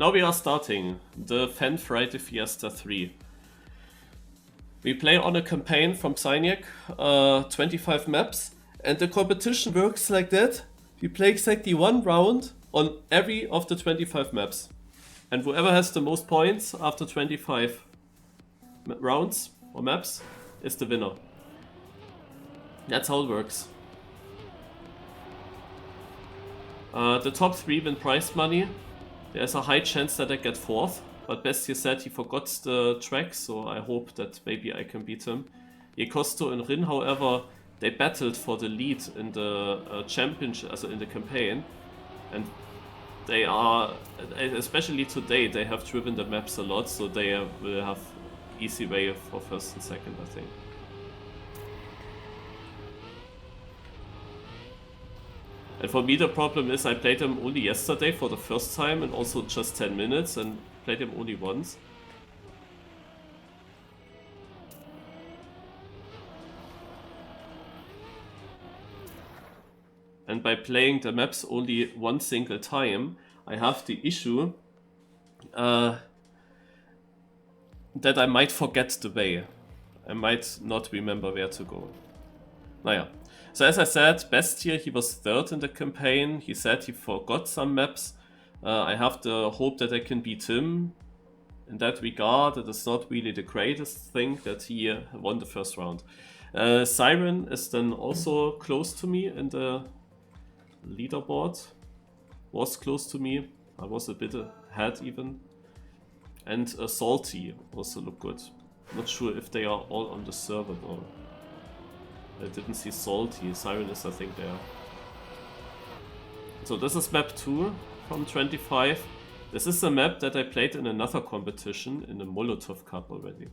Now we are starting the Fan Friday Fiesta 3. We play on a campaign from Cynic, 25 maps, and the competition works like that. We play exactly one round on every of the 25 maps. And whoever has the most points after 25 rounds or maps is the winner. That's how it works. The top 3 win prize money. There's a high chance that I get 4th, but Bestia said he forgot the track, so I hope that maybe I can beat him. Yekosto and Rin, however, they battled for the lead in the championship, also in the campaign, and they are, especially today, they have driven the maps a lot, so they will have easy way for first and second, I think. And for me the problem is I played him only yesterday for the first time and also just 10 minutes and played him only once. And by playing the maps only one single time, I have the issue that I might forget the way. I might not remember where to go. Naja. So as I said, Bestia, he was 3rd in the campaign. He said he forgot some maps. I have the hope that I can beat him. In that regard, it is not really the greatest thing that he won the first round. Siren is then also close to me in the leaderboard. Was close to me. I was a bit ahead even. And Salty also look good. Not sure if they are all on the server though. I didn't see Salty. Siren is, I think, there. So this is map 2 from 25. This is a map that I played in another competition in the Molotov Cup already.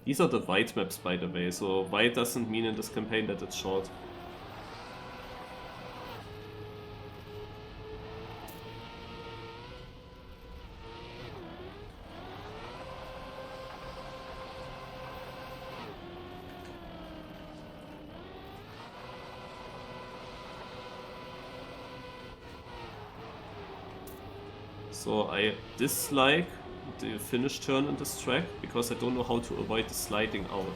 These are the white maps, by the way, so white doesn't mean in this campaign that it's short. So I dislike the finish turn in this track because I don't know how to avoid the sliding out.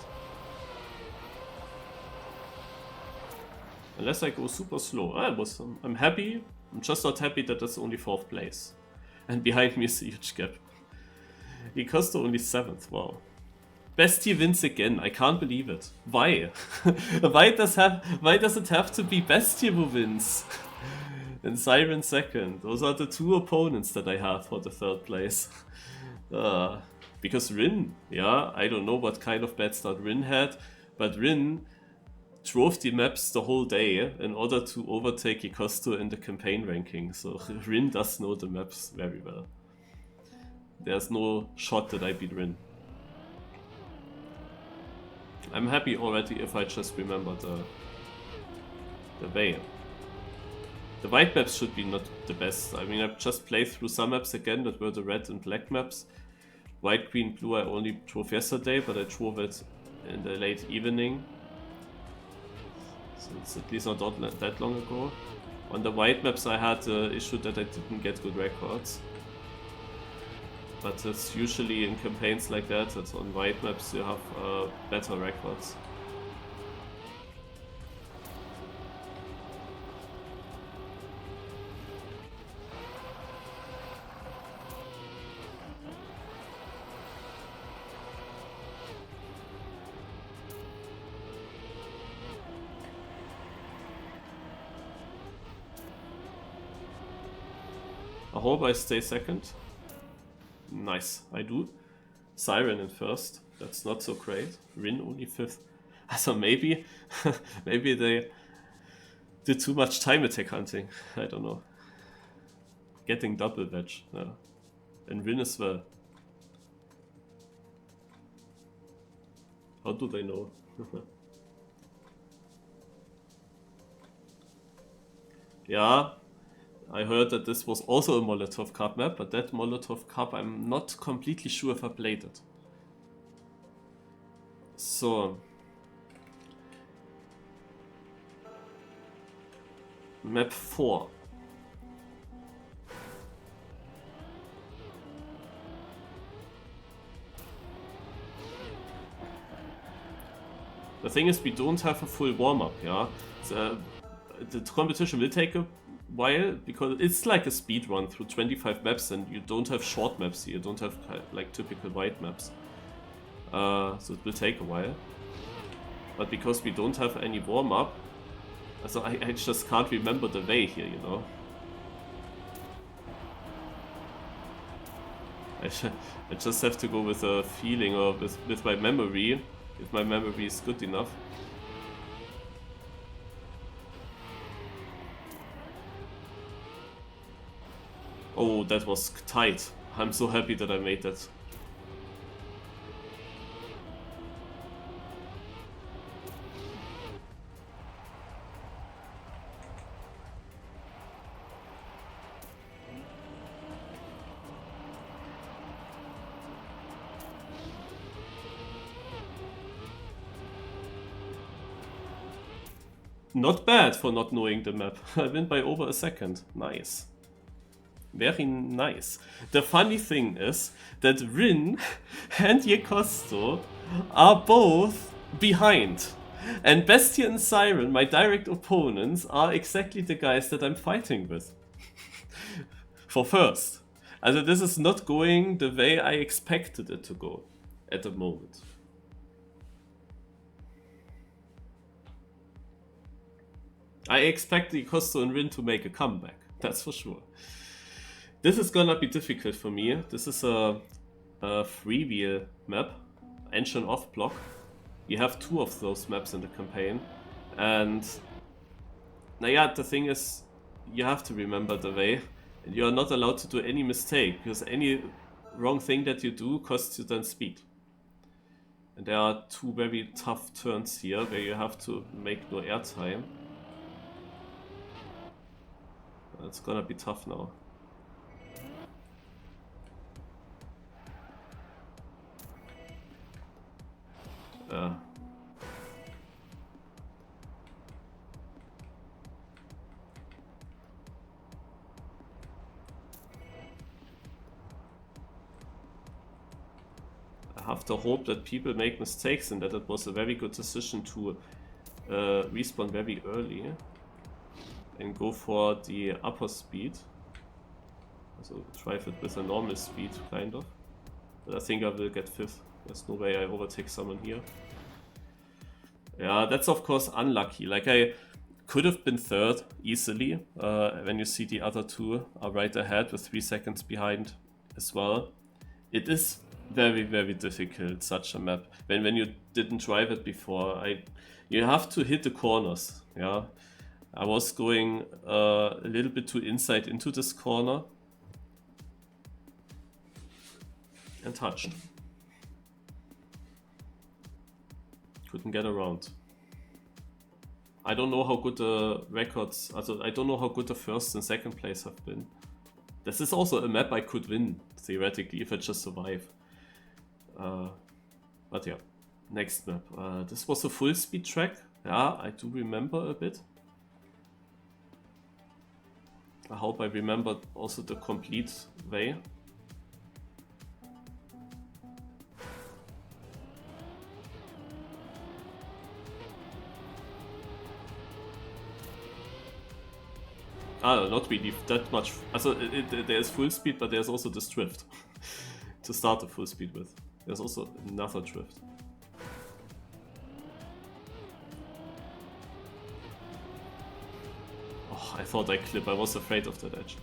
Unless I go super slow. I'm happy. I'm just not happy that that's only 4th place. And behind me is a huge gap. Yekosto only 7th, wow. Bestie wins again, I can't believe it. Why? Why does it have to be Bestie who wins? And Siren 2nd. Those are the 2 opponents that I have for the 3rd place. Because Rin, yeah, I don't know what kind of bad start Rin had, but Rin drove the maps the whole day in order to overtake Yekosto in the campaign ranking. So Rin does know the maps very well. There's no shot that I beat Rin. I'm happy already if I just remember the way. The white maps should be not the best. I mean, I've just played through some maps again that were the red and black maps. White, green, blue I only drove yesterday, but I drove it in the late evening. So it's at least not that long ago. On the white maps I had the issue that I didn't get good records. But it's usually in campaigns like that on white maps you have better records. I hope I stay 2nd. Nice, I do. Siren in 1st. That's not so great. Rin only 5th. So maybe maybe they did too much time attack hunting. I don't know. Getting double badge. Yeah. And Rin as well. How do they know? Yeah. I heard that this was also a Molotov Cup map, but that Molotov Cup I'm not completely sure if I played it. So. Map 4. The thing is, we don't have a full warm-up, yeah? The competition will take a while, because it's like a speed run through 25 maps, and you don't have short maps here, you don't have like typical wide maps. So it will take a while. But because we don't have any warm-up, so I just can't remember the way here, you know? I just have to go with a feeling, or with my memory, if my memory is good enough. Oh, that was tight. I'm so happy that I made that. Not bad for not knowing the map. I win by over a second. Nice. Very nice. The funny thing is that Rin and Yekosto are both behind. And Bestia and Siren, my direct opponents, are exactly the guys that I'm fighting with. For first. Also this is not going the way I expected it to go at the moment. I expect Yekosto and Rin to make a comeback, that's for sure. This is gonna be difficult for me. This is a freewheel map, engine off block. You have 2 of those maps in the campaign. And naja, the thing is, you have to remember the way. And you are not allowed to do any mistake, because any wrong thing that you do costs you then speed. And there are 2 very tough turns here, where you have to make no airtime. It's gonna be tough now. I have to hope that people make mistakes and that it was a very good decision to respawn very early and go for the upper speed. So drive it with a normal speed, kind of. But I think I will get 5th. There's no way I overtake someone here. Yeah, that's of course unlucky. Like, I could have been 3rd easily, when you see the other 2 are right ahead with 3 seconds behind as well. It is very, very difficult, such a map. When you didn't drive it before, you have to hit the corners, yeah. I was going a little bit too inside into this corner and touched. Couldn't get around. I don't know how good the records, I don't know how good the 1st and 2nd place have been. This is also a map I could win, theoretically, if I just survive. But yeah, next map. This was a full speed track. Yeah, I do remember a bit. I hope I remembered also the complete way. Not really that much. Also, there's full speed, but there's also this drift to start the full speed with. There's also another drift. Oh, I thought I clip. I was afraid of that edge.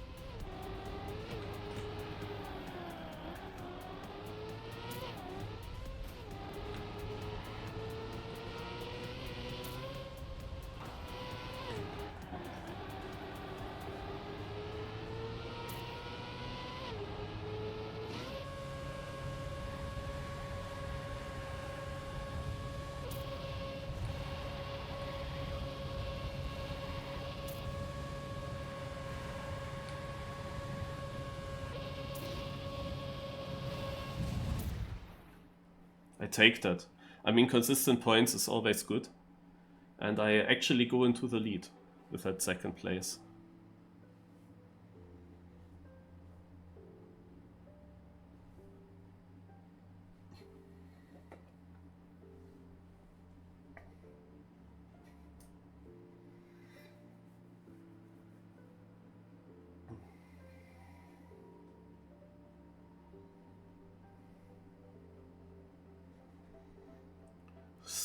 I take that. I mean, consistent points is always good. And I actually go into the lead with that 2nd place.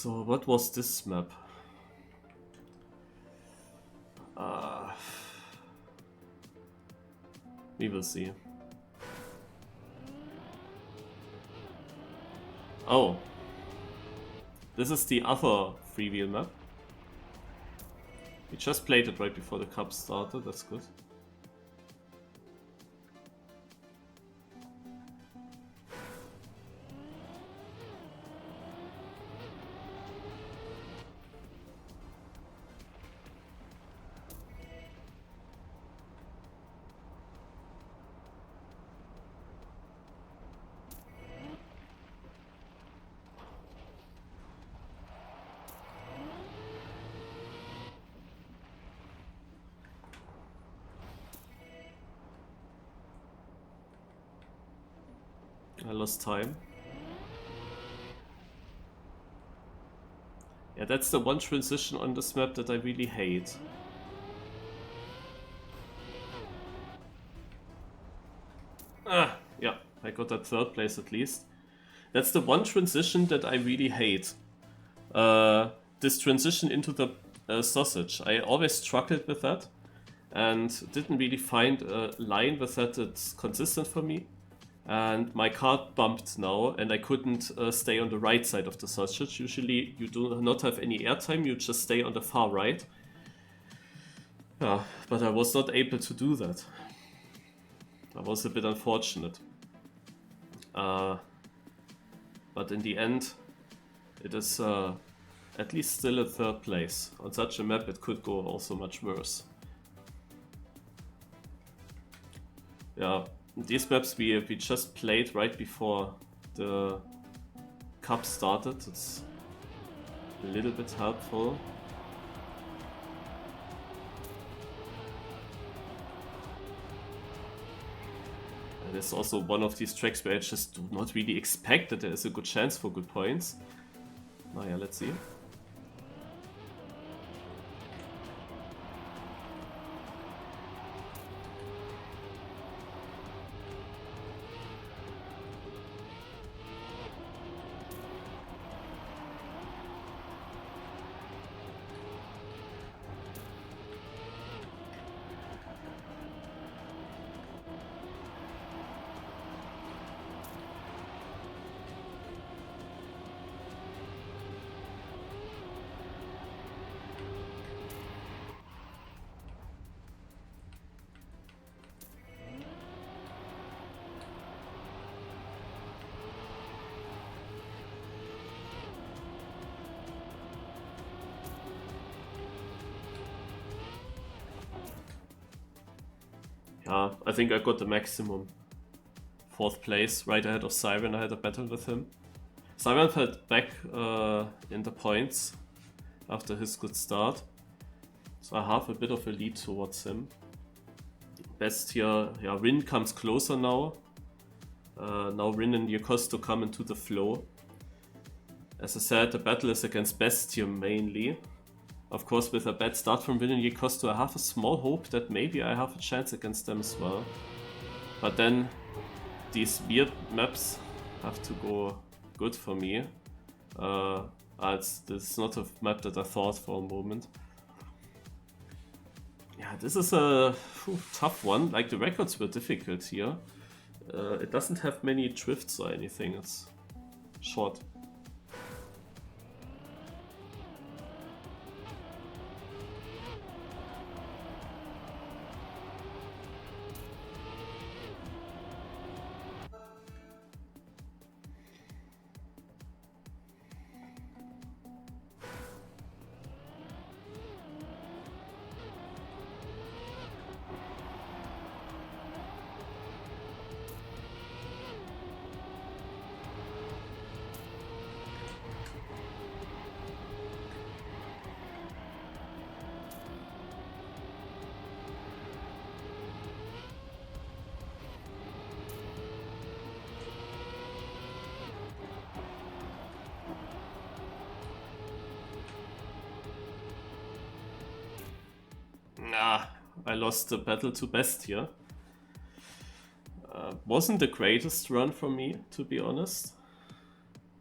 So, what was this map? We will see. Oh. This is the other freewheel map. We just played it right before the cup started, that's good. I lost time. Yeah, that's the one transition on this map that I really hate. Yeah, I got that third place at least. That's the one transition that I really hate. This transition into the sausage. I always struggled with that and didn't really find a line with that that's consistent for me. And my car bumped now, and I couldn't stay on the right side of the sausage. Usually you do not have any airtime, you just stay on the far right. Yeah, but I was not able to do that. That was a bit unfortunate. But in the end, it is at least still a third place. On such a map it could go also much worse. Yeah. These maps we just played right before the cup started. It's a little bit helpful. And it's also one of these tracks where I just do not really expect that there is a good chance for good points. Now yeah, let's see. Yeah, I think I got the maximum. Fourth place, right ahead of Siren. I had a battle with him. Siren fell back in the points after his good start. So I have a bit of a lead towards him. Best here, yeah, Rin comes closer now. Now Rin and Yokosto come into the flow. As I said, the battle is against Bestium mainly. Of course, with a bad start from Rin and Yokosto, I have a small hope that maybe I have a chance against them as well. But then, these weird maps have to go good for me. This is not a map that I thought for a moment. Yeah, this is a tough one. Like, the records were difficult here. It doesn't have many drifts or anything, it's short. Nah, I lost the battle to Bestia. Wasn't the greatest run for me, to be honest.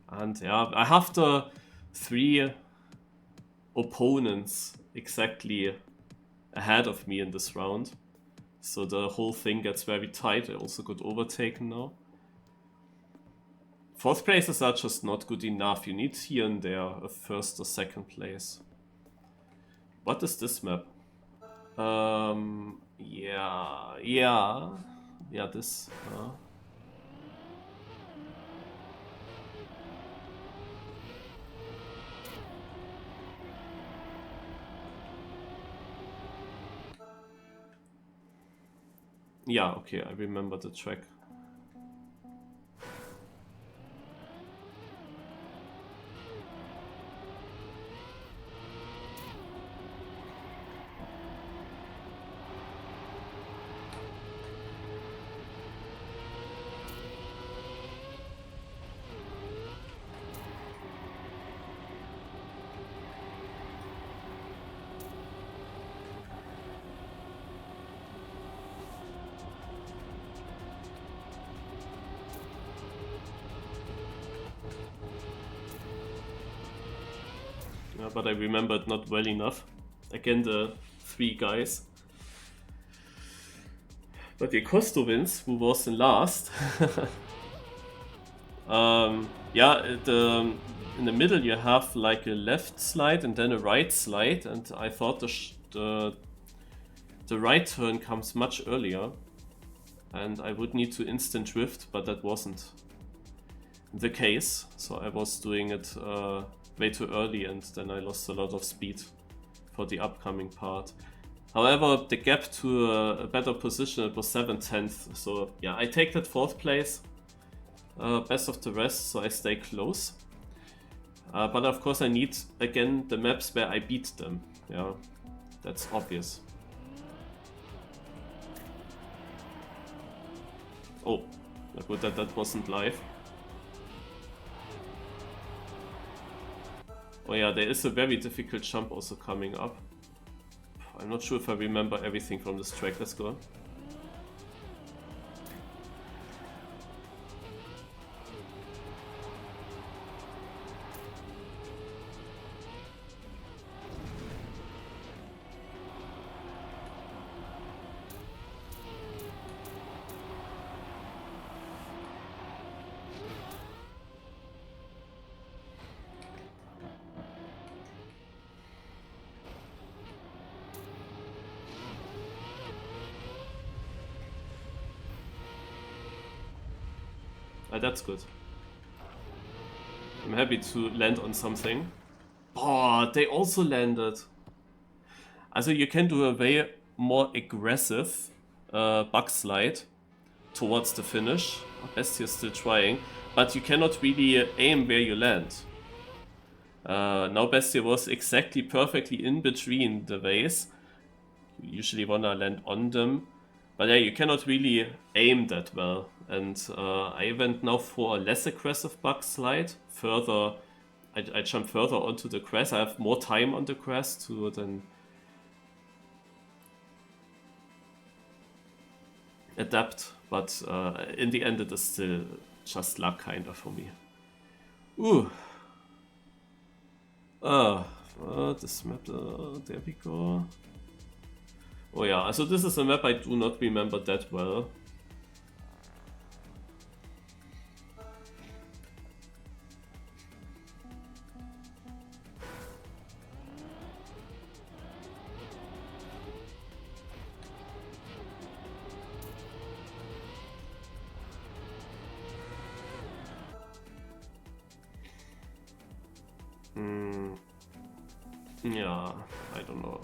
And yeah, I have the 3 opponents exactly ahead of me in this round. So the whole thing gets very tight. I also got overtaken now. 4th places are just not good enough. You need here and there a 1st or 2nd place. What is this map? Yeah, this. Yeah, okay, I remember the track. But I remembered not well enough. Again, the 3 guys. But the Costo wins, who was in last. Yeah, in the middle you have like a left slide and then a right slide, and I thought the right turn comes much earlier, and I would need to instant drift, but that wasn't the case. So I was doing it way too early, and then I lost a lot of speed for the upcoming part. However, the gap to a better position, it was 7/10. So yeah, I take that 4th place, best of the rest, so I stay close. But of course I need, again, the maps where I beat them. Yeah, that's obvious. Oh, good that wasn't live. Oh yeah, there is a very difficult jump also coming up. I'm not sure if I remember everything from this track. Let's go. That's good. I'm happy to land on something. Oh, they also landed. Also you can do a way more aggressive bug slide towards the finish. Bestia is still trying, but you cannot really aim where you land. Now Bestia was exactly perfectly in between the ways. You usually wanna land on them. But yeah, you cannot really aim that well, and I went now for a less aggressive bug slide. Further, I jump further onto the grass. I have more time on the grass to then adapt, but in the end it is still just luck kinda for me. Ooh. This map, there we go. Oh yeah, so this is a map I do not remember that well. Yeah, I don't know.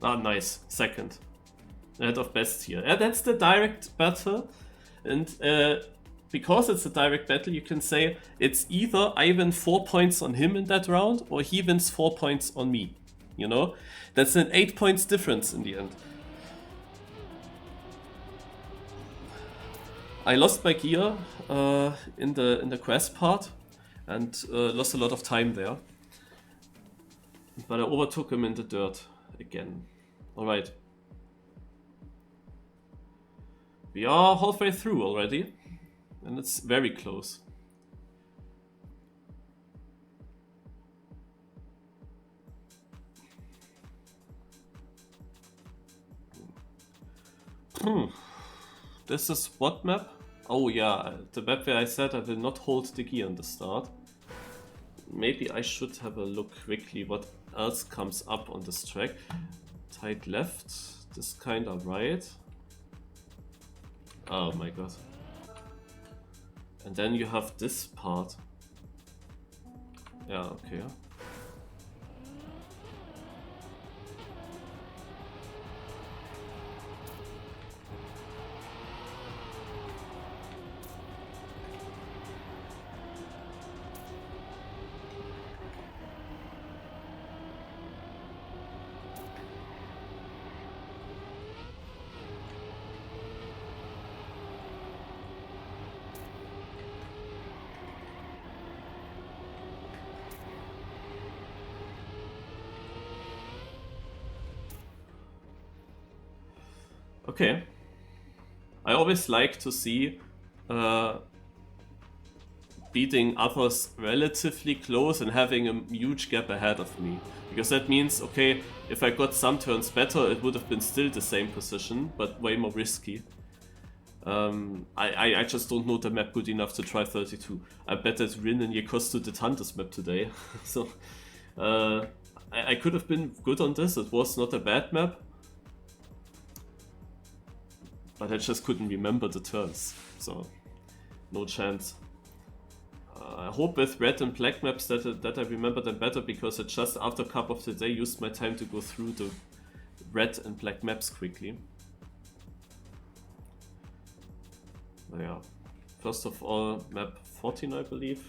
Ah, nice. 2nd. Ahead of Bestia. Yeah, that's the direct battle. And because it's a direct battle, you can say it's either I win 4 points on him in that round, or he wins 4 points on me. You know? That's an 8 points difference in the end. I lost my gear in the quest part and lost a lot of time there. But I overtook him in the dirt again. Alright. We are halfway through already, and it's very close. This is what map? Oh yeah, the map where I said I will not hold the gear in the start. Maybe I should have a look quickly what else comes up on this track. Tight left, this kinda right. Oh my god. And then you have this part. Yeah, okay. Okay. I always like to see beating others relatively close and having a huge gap ahead of me. Because that means, okay, if I got some turns better, it would have been still the same position, but way more risky. I just don't know the map good enough to try 32. I bet that Rin and Yekostu did hunt this map today. So I could have been good on this. It was not a bad map. But I just couldn't remember the turns, so no chance. I hope with red and black maps that I remember them better, because I just after Cup of the Day used my time to go through the red and black maps quickly. Yeah, first of all, map 14 I believe.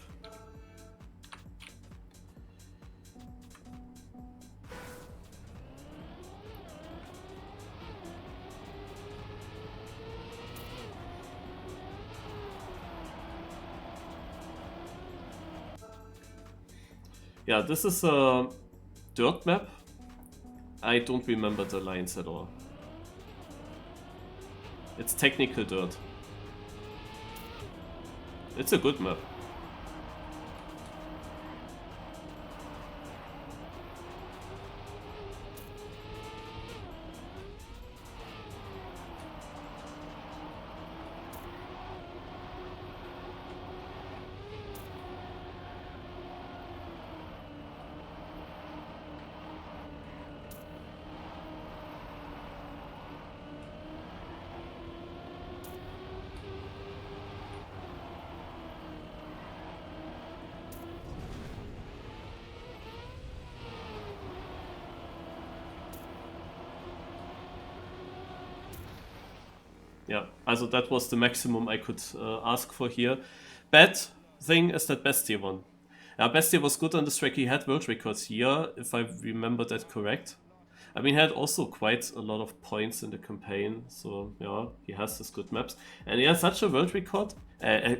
Yeah, this is a dirt map. I don't remember the lines at all. It's technical dirt. It's a good map. Yeah, also that was the maximum I could ask for here. Bad thing is that Bestia won. Yeah, Bestia was good on this track. He had world records here, if I remember that correct. I mean, he had also quite a lot of points in the campaign, so yeah, he has his good maps. And he has such a world record,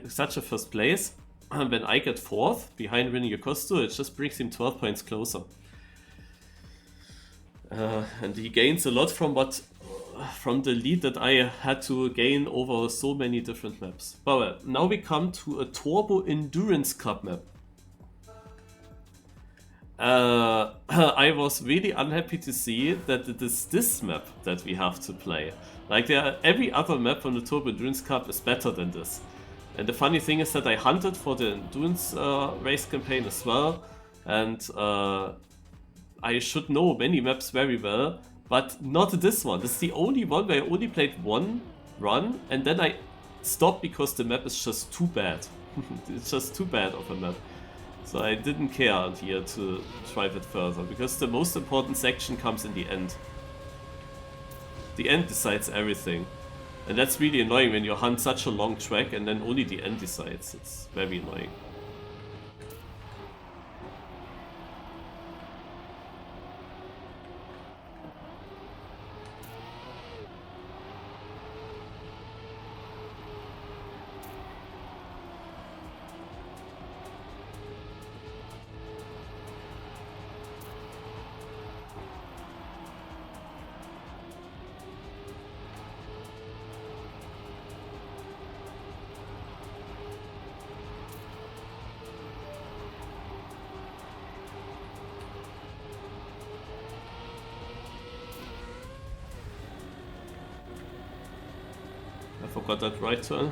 such a first place. When I get fourth behind Rin Yokostu, it just brings him 12 points closer. And he gains a lot from the lead that I had to gain over so many different maps. But well, now we come to a Turbo Endurance Cup map. I was really unhappy to see that it is this map that we have to play. Like, every other map on the Turbo Endurance Cup is better than this. And the funny thing is that I hunted for the Endurance race campaign as well, and I should know many maps very well, but not this one. This is the only one where I only played one run, and then I stopped because the map is just too bad. It's just too bad of a map. So I didn't care here to drive it further, because the most important section comes in the end. The end decides everything. And that's really annoying when you hunt such a long track and then only the end decides. It's very annoying. I forgot that right turn.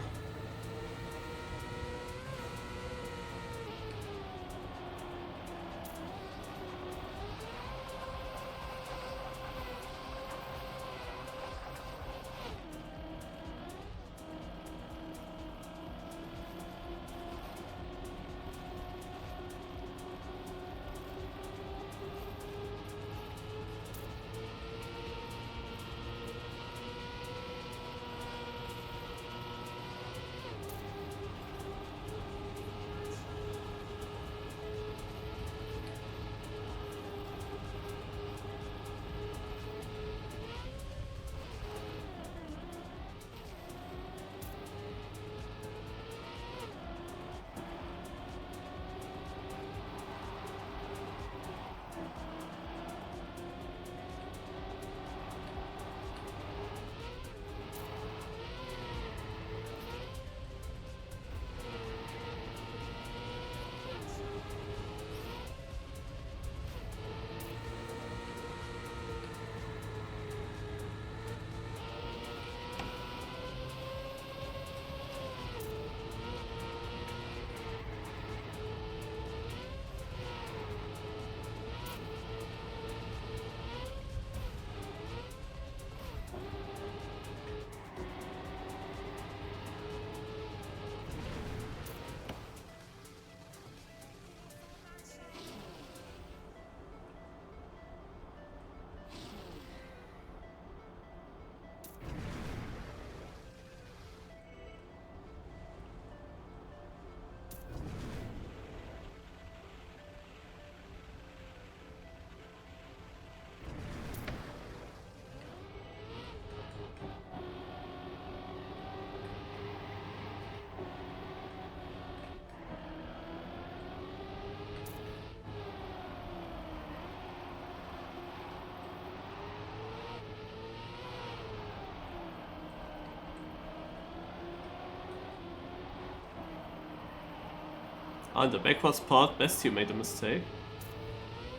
On the backwards part, Bestie made a mistake.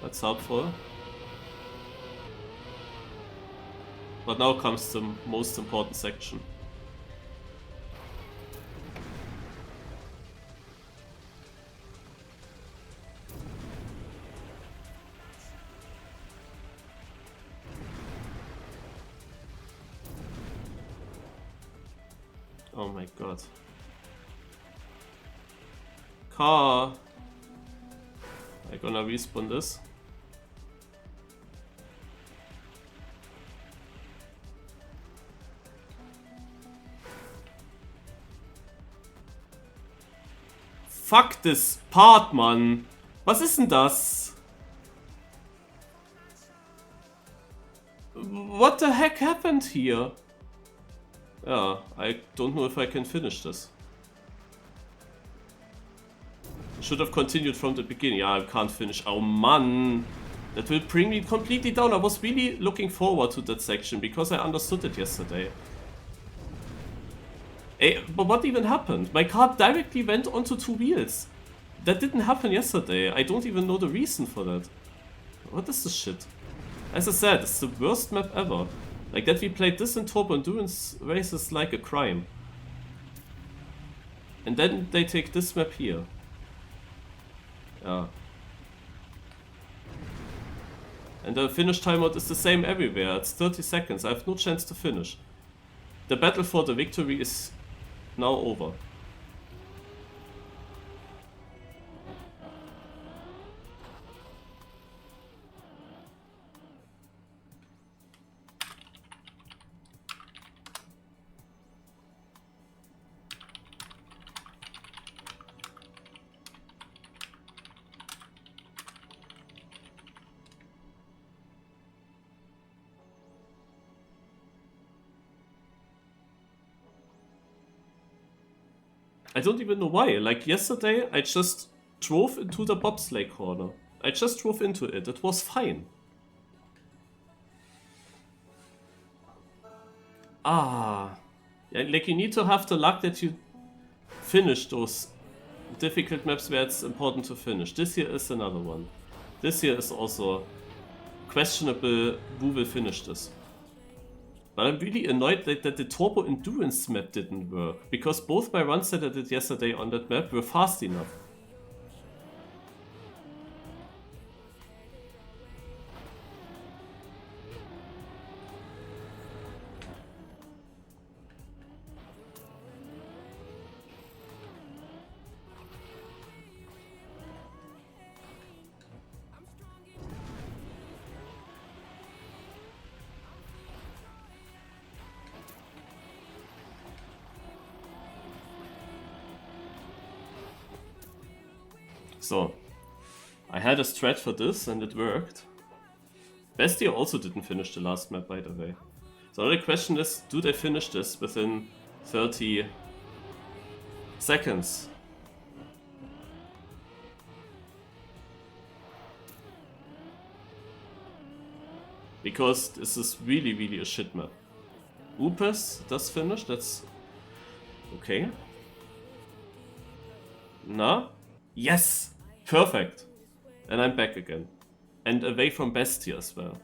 That's helpful. But now comes the most important section. Oh my god. Car. I'm gonna respawn this. Fuck this part, Mann. Was ist denn das? What the heck happened here? Yeah, I don't know if I can finish this. Should have continued from the beginning. Yeah, I can't finish. Oh man, that will bring me completely down. I was really looking forward to that section because I understood it yesterday. Hey, but what even happened? My car directly went onto two wheels. That didn't happen yesterday. I don't even know the reason for that. What is this shit? As I said, it's the worst map ever. Like that we played this in Turbo Endurance races like a crime. And then they take this map here. Yeah. And the finish timeout is the same everywhere. It's 30 seconds. I have no chance to finish. The battle for the victory is now over. I don't even know why. Like yesterday, I just drove into the bobsleigh corner. I just drove into it. It was fine. Ah. Yeah, like you need to have the luck that you finish those difficult maps where it's important to finish. This here is another one. This here is also questionable who will finish this. But I'm really annoyed that the Turbo Endurance map didn't work, because both my runs that I did yesterday on that map were fast enough. So, I had a strat for this and it worked. Bestia also didn't finish the last map, by the way. So the question is, do they finish this within 30 seconds? Because this is really, really a shit map. Upes does finish, that's okay. Nah? Yes! Perfect! And I'm back again. And away from Bestia as well.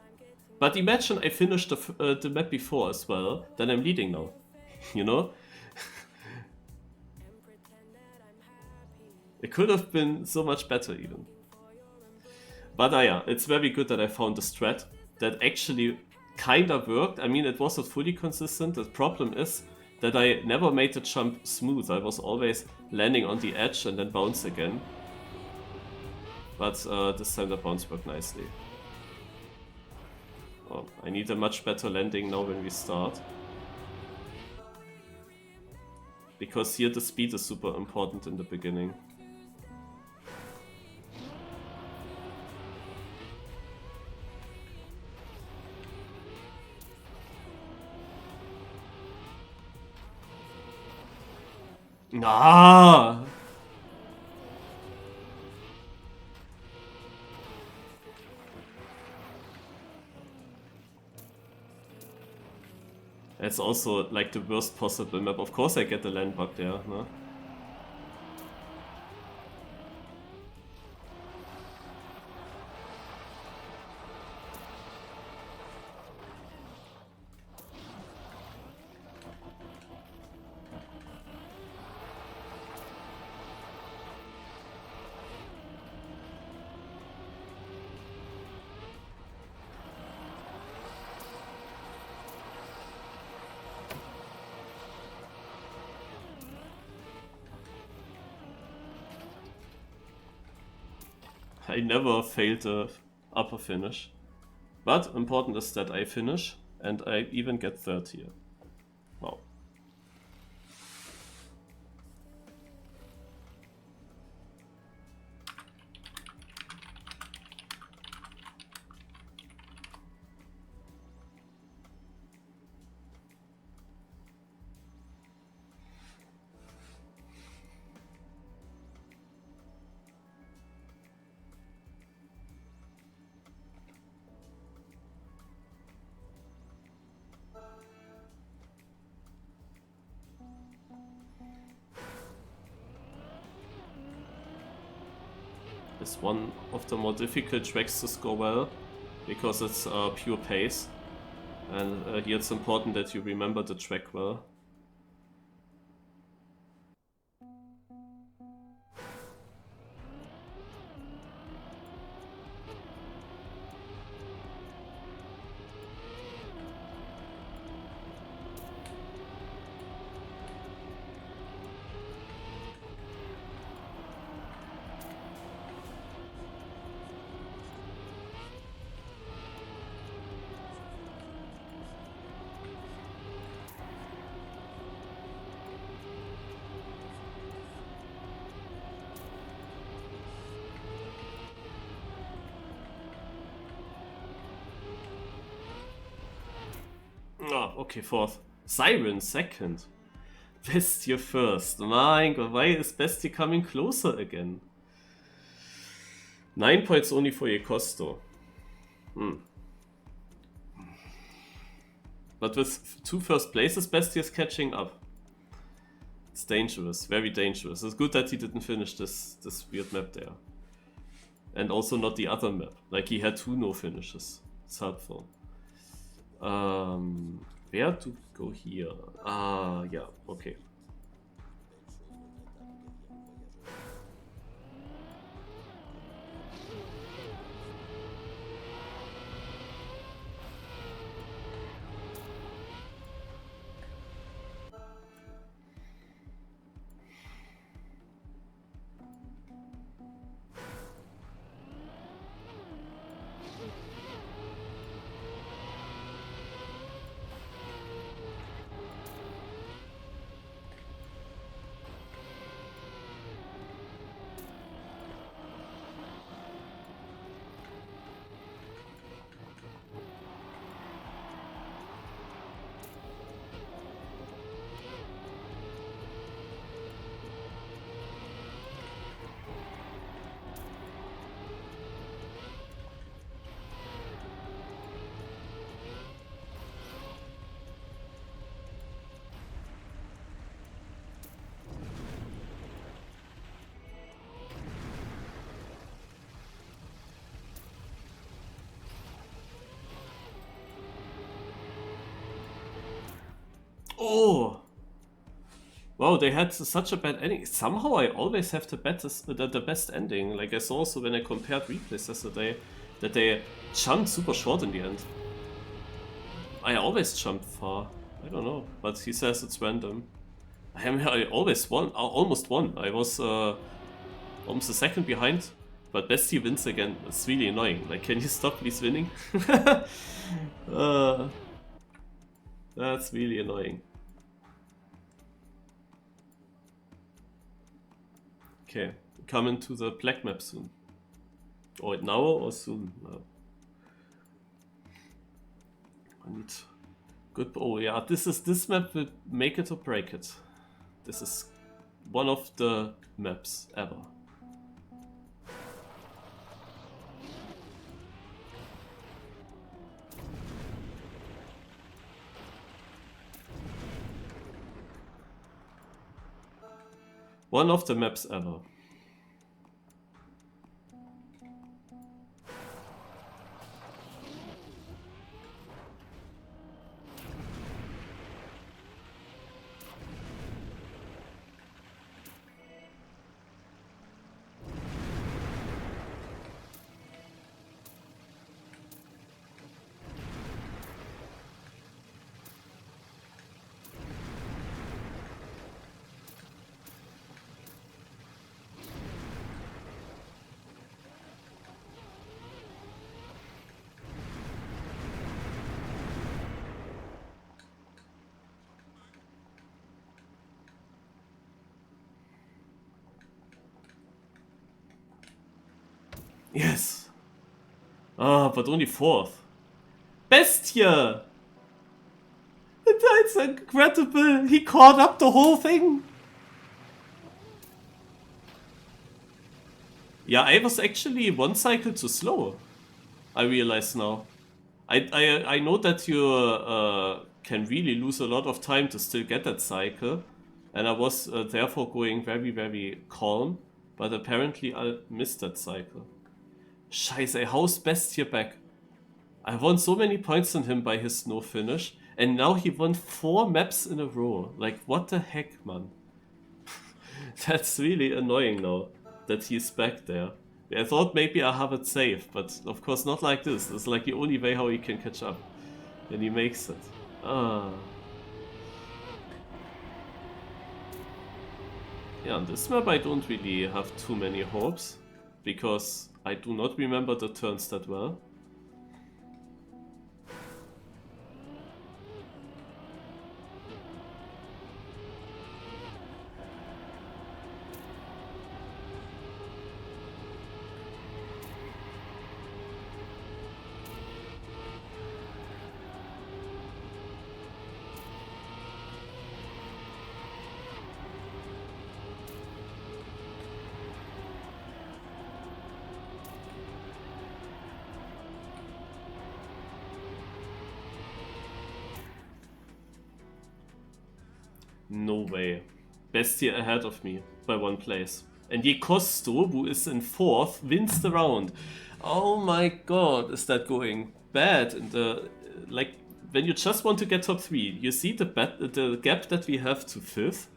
But imagine I finished the map before as well, then I'm leading now. You know? It could have been so much better even. But yeah, it's very good that I found a strat that actually kinda worked. I mean, it wasn't fully consistent. The problem is that I never made the jump smooth. I was always landing on the edge and then bounce again. But this time the bounce worked nicely. Oh, I need a much better landing now when we start. Because here the speed is super important in the beginning. Ah! It's also like the worst possible map. Of course I get the land bug there, no? I never failed the upper finish. But important is that I finish, and I even get third here. Wow. Is one of the more difficult tracks to score well, because it's pure pace, and here it's important that you remember the track well. Ah, okay, fourth. Siren second. Bestie first. Mein Gott, why is Bestie coming closer again? 9 points only for Yekosto. But with 2 first places, Bestie is catching up. It's dangerous, very dangerous. It's good that he didn't finish this weird map there. And also not the other map. Like, he had 2 no finishes. It's helpful. Where to go here? Yeah, okay. Oh! Wow, they had such a bad ending. Somehow I always have the best ending. Like I saw also when I compared replays yesterday, that they jumped super short in the end. I always jump far. I don't know, but he says it's random. I always won, almost won. I was almost a second behind, but Bestie wins again. It's really annoying. Like, can you stop please winning? That's really annoying. Okay, coming to the black map soon. Or now or soon? No. I need good. Oh yeah, this map will make it or break it. This is one of the maps ever. One of the maps ever. Yes! Ah, but only 4th. Bestia! That's incredible! He caught up the whole thing! Yeah, I was actually 1 cycle too slow. I realize now. I know that you can really lose a lot of time to still get that cycle. And I was therefore going very, very calm. But apparently I missed that cycle. Scheiße, how's Bestia back? I won so many points on him by his snow finish, and now he won 4 maps in a row. Like, what the heck, man? That's really annoying now, that he's back there. I thought maybe I have it safe, but of course not like this. It's like the only way how he can catch up. And he makes it. Ah. Yeah, on this map I don't really have too many hopes, because I do not remember the turns that well. No way. Bestie ahead of me by 1 place. And Yekosto, who is in 4th, wins the round. Oh my god, is that going bad? And like, when you just want to get top 3, you see the gap that we have to 5th?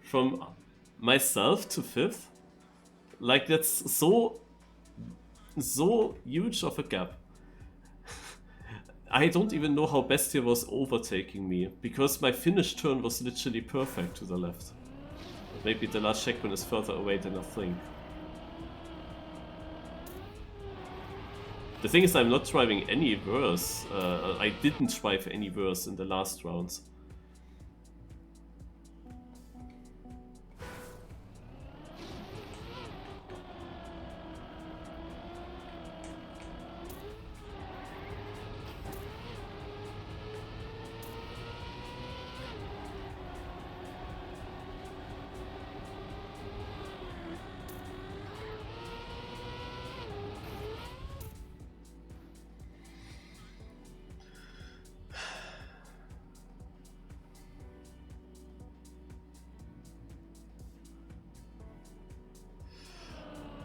From myself to 5th? Like, that's so huge of a gap. I don't even know how Bestia was overtaking me, because my finish turn was literally perfect to the left. Maybe the last checkpoint is further away than I think. The thing is, I'm not driving any worse. I didn't drive any worse in the last rounds.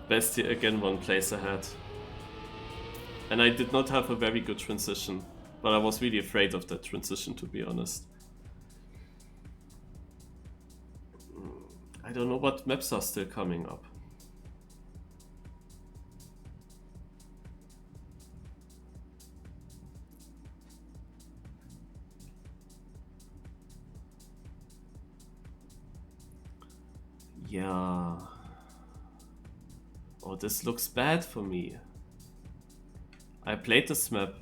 Bestie again 1 place ahead. And I did not have a very good transition, but I was really afraid of that transition, to be honest. I don't know what maps are still coming up. Yeah. Oh, this looks bad for me. I played this map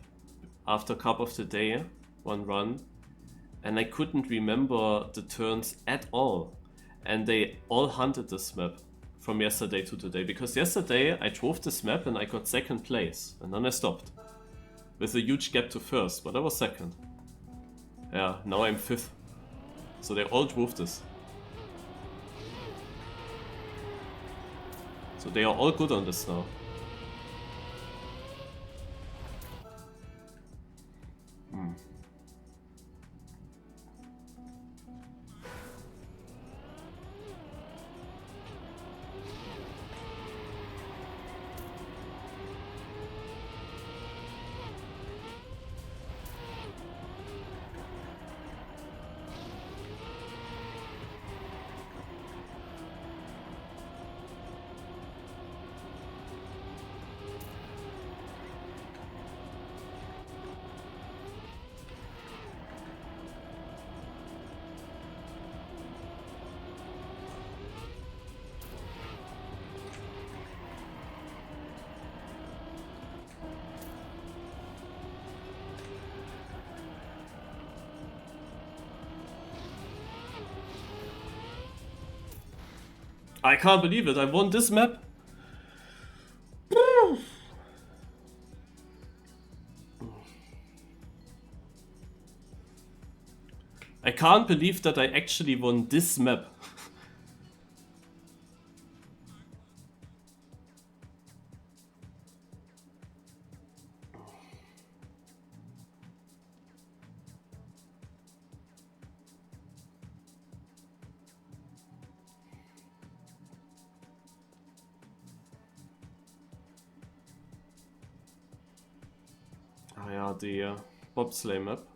after Cup of the Day, 1 run, and I couldn't remember the turns at all. And they all hunted this map from yesterday to today, because yesterday I drove this map and I got 2nd place, and then I stopped. With a huge gap to 1st, but I was 2nd. Yeah, now I'm 5th. So they all drove this. So they are all good on this now. I can't believe it, I won this map. I can't believe that I actually won this map. Ah ja, die Bobsleigh Map.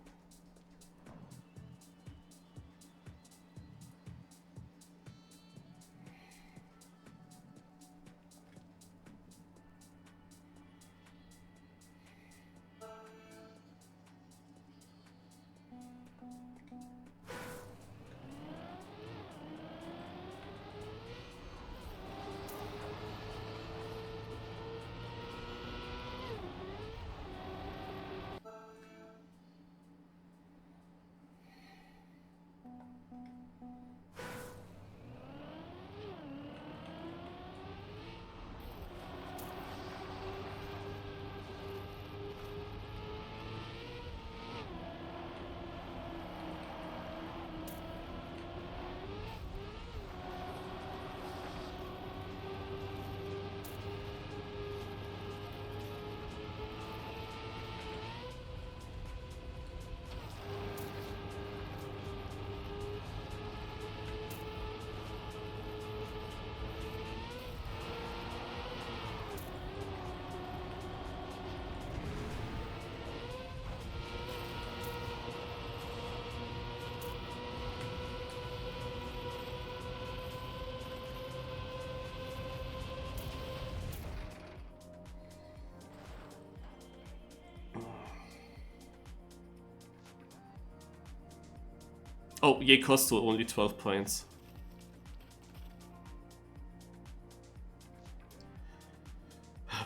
Oh, Ye Costo only 12 points.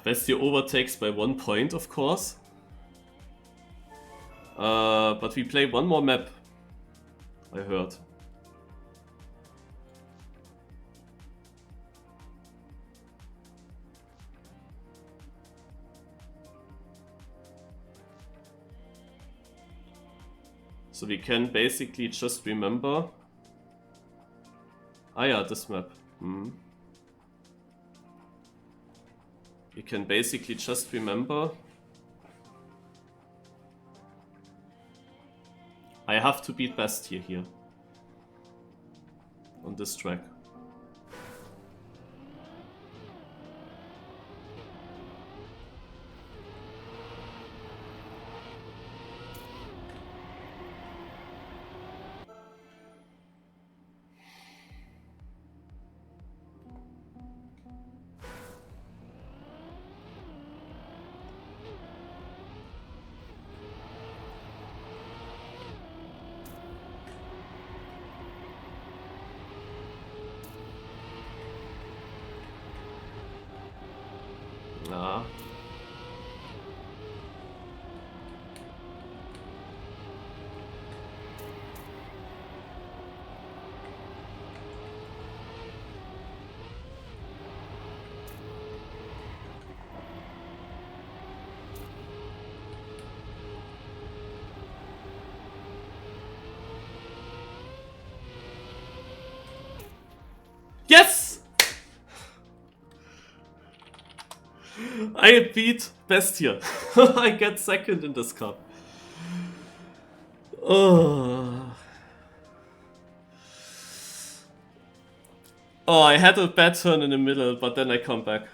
Bestia overtakes by 1 point, of course. But we play one more map, I heard. So we can basically just remember... Ah yeah, this map. We can basically just remember... I have to beat Bestia here. On this track. Ah. Yes! I beat Bestia. I get second in this cup. Oh. Oh, I had a bad turn in the middle, but then I come back.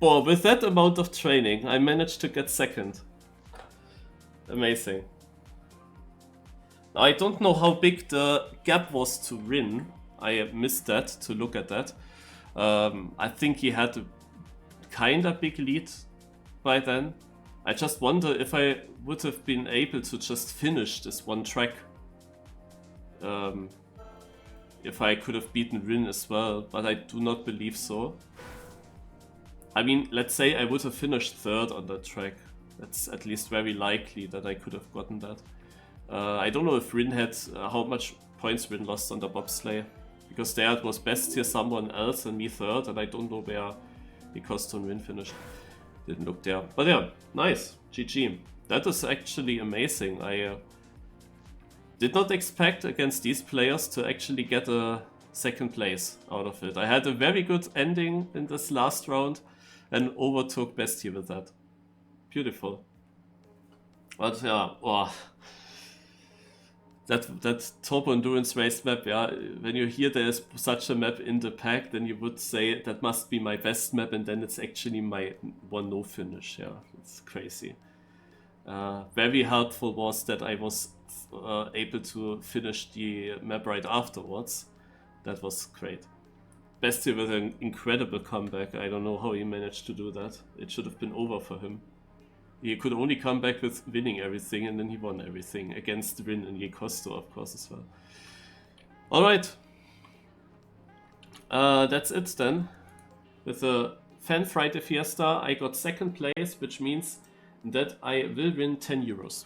Well, with that amount of training, I managed to get second. Amazing. I don't know how big the gap was to Rin. I missed that, to look at that. I think he had a kinda big lead by then. I just wonder if I would have been able to just finish this one track. If I could have beaten Rin as well, but I do not believe so. I mean, let's say I would have finished third on that track. That's at least very likely that I could have gotten that. I don't know if Rin had how much points Rin lost on the bobsleigh, because there it was Bestia, someone else, and me third, and I don't know where Costo and Rin finished. Didn't look there, but yeah, nice, GG. That is actually amazing. I did not expect against these players to actually get a second place out of it. I had a very good ending in this last round and overtook Bestia with that. Beautiful. But yeah, oh. That Turbo Endurance Race map, yeah, when you hear there's such a map in the pack, then you would say that must be my best map, and then it's actually my one no finish. Yeah, it's crazy. Very helpful was that I was able to finish the map right afterwards. That was great. Bestia with an incredible comeback. I don't know how he managed to do that. It should have been over for him. He could only come back with winning everything, and then he won everything against Rin and Ye Costo, of course, as well. Alright. That's it then. With the Fan Friday Fiesta, I got second place, which means that I will win 10 euros.